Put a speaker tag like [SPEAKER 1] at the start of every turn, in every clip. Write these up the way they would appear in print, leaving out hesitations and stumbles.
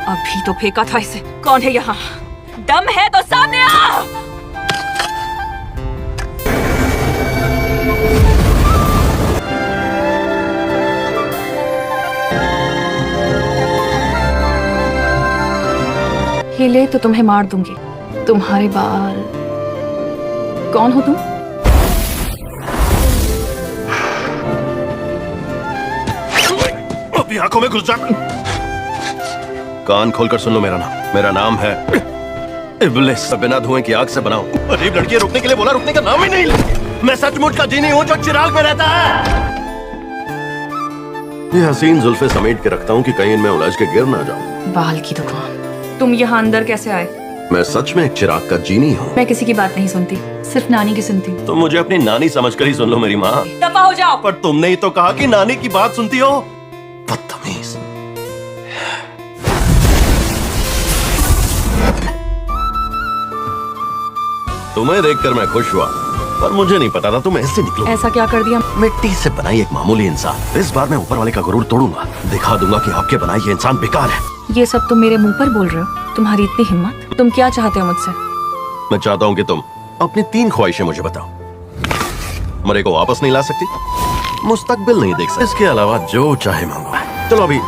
[SPEAKER 1] अभी तो फेंका था इसे। कौन है यहाँ? दम है तो सामने आ। हिले तो तुम्हें मार दूंगी। तुम्हारे बाल। कौन हो तुम?
[SPEAKER 2] अभी आंखों में घुस जा। कान खोलकर सुन लो मेरा नाम। मेरा नाम है इब्लिस। बिना धुएं की आग से बनाओ। अजीब लड़की रोकने के लिए बोला, रुकने का नाम ही नहीं ले। मैं सचमुच का जीनी हूँ जो चिराग में रहता है। ये हसीन जुल्फे समेट के रखता हूँ कि कहीं इनमें उलझ के गिर ना जाऊं।
[SPEAKER 1] बाल की दुकान। तुम यहाँ अंदर कैसे आए?
[SPEAKER 2] मैं सच में एक चिराग का जीनी हूँ।
[SPEAKER 1] मैं किसी की बात नहीं सुनती, सिर्फ नानी की सुनती हूँ।
[SPEAKER 2] तुम मुझे अपनी नानी समझकर ही सुन लो मेरी माँ।
[SPEAKER 1] दफा हो जाओ।
[SPEAKER 2] पर तुमने ही तो कहा कि नानी की बात सुनती हो। बदतमीज। तुम्हें देखकर मैं खुश हुआ, पर मुझे नहीं पता था तुम ऐसे निकलो।
[SPEAKER 1] ऐसा क्या कर दिया?
[SPEAKER 2] मिट्टी से बनाई एक मामूली इंसान। इस बार मैं ऊपर वाले का गुरूर तोड़ूंगा। दिखा दूंगा कि आपके बनाए ये इंसान बेकार है।
[SPEAKER 1] ये सब तुम मेरे मुंह पर बोल रहे हो? तुम्हारी इतनी हिम्मत? तुम क्या चाहते हो मुझसे?
[SPEAKER 2] मैं चाहता हूँ कि तुम अपनी 3 ख्वाहिशें मुझे बताओ। मरे को वापस नहीं ला सकती, मुस्तकबिल नहीं देख सकती, इसके अलावा जो चाहे मांगो। चलो अभी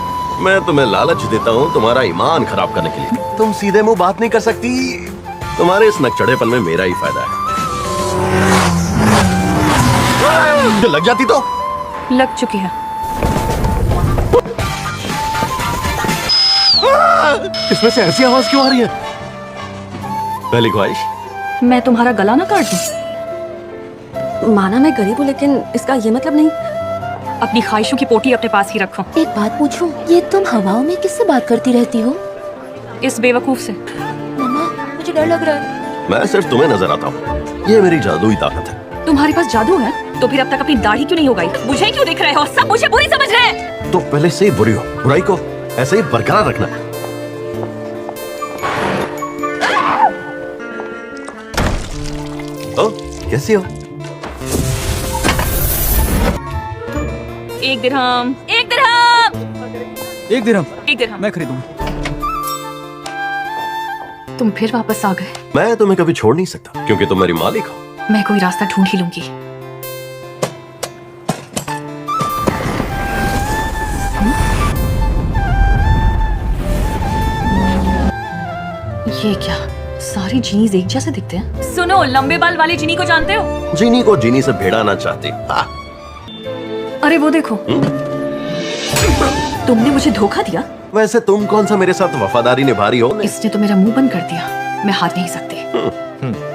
[SPEAKER 2] मैं तुम्हें लालच देता हूँ तुम्हारा ईमान खराब करने के लिए। तुम सीधे मुंह बात नहीं कर सकती। तुम्हारे इस नकचढ़ेपन में मेरा ही फायदा है। जो लग जाती तो
[SPEAKER 1] लग चुकी है।
[SPEAKER 2] इसमें से ऐसी आवाज क्यों आ रही है? पहली ख्वाहिश,
[SPEAKER 1] मैं तुम्हारा गला ना काट दूं।
[SPEAKER 3] माना मैं गरीब हूँ, लेकिन इसका ये मतलब नहीं।
[SPEAKER 1] अपनी ख्वाहिशों की पोटी अपने पास ही रखो।
[SPEAKER 3] एक बात पूछूं, ये तुम हवाओं में किससे बात करती रहती हो?
[SPEAKER 1] इस बेवकूफ से।
[SPEAKER 3] मम्मा, मुझे डर लग रहा है।
[SPEAKER 2] मैं सिर्फ तुम्हें नजर आता हूँ। ये मेरी जादुई ताकत है।
[SPEAKER 1] तुम्हारे पास जादू है तो फिर अब तक अपनी दाढ़ी क्यों नहीं उगाई? मुझे क्यों दिख रहे हो? सब मुझे बुरी समझ रहे हैं।
[SPEAKER 2] तो पहले से ही बुरी हो, बुराई को ऐसे ही बरकरार रखना। ओ, कैसी हो?
[SPEAKER 1] 1 दिरहम। 1 दिरहम।
[SPEAKER 4] 1 दिरहम।
[SPEAKER 1] 1 दिरहम।
[SPEAKER 4] मैं खरीदूंगा।
[SPEAKER 1] तुम फिर वापस आ गए।
[SPEAKER 2] मैं तुम्हें कभी छोड़ नहीं सकता क्योंकि तुम मेरी मालिक हो।
[SPEAKER 1] मैं कोई रास्ता ढूंढ ही लूंगी। ये क्या? सारे जीनीज एक जैसे दिखते हैं। सुनो, लंबे बाल वाले जीनी को जानते हो?
[SPEAKER 2] जीनी को जीनी से भिड़ाना चाहती।
[SPEAKER 1] अरे वो देखो। तुमने मुझे धोखा दिया।
[SPEAKER 2] वैसे तुम कौन सा मेरे साथ वफादारी निभा रही हो?
[SPEAKER 1] इसने तो मेरा मुंह बंद कर दिया। मैं हाथ नहीं सकती।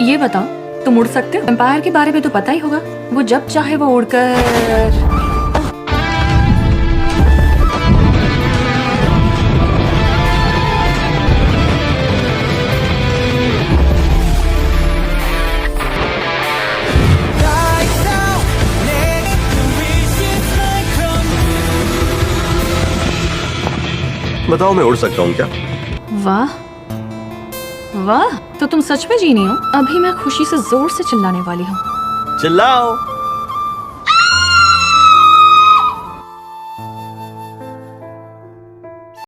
[SPEAKER 1] ये बताओ, तुम उड़ सकते हो? एम्पायर के बारे में तो पता ही होगा। वो जब चाहे वो उड़कर।
[SPEAKER 2] बताओ, मैं उड़ सकता हूँ क्या?
[SPEAKER 1] वाह वाह, तो तुम सच में जीनी हो? अभी मैं खुशी से जोर से चिल्लाने वाली हूँ।
[SPEAKER 2] चिल्लाओ।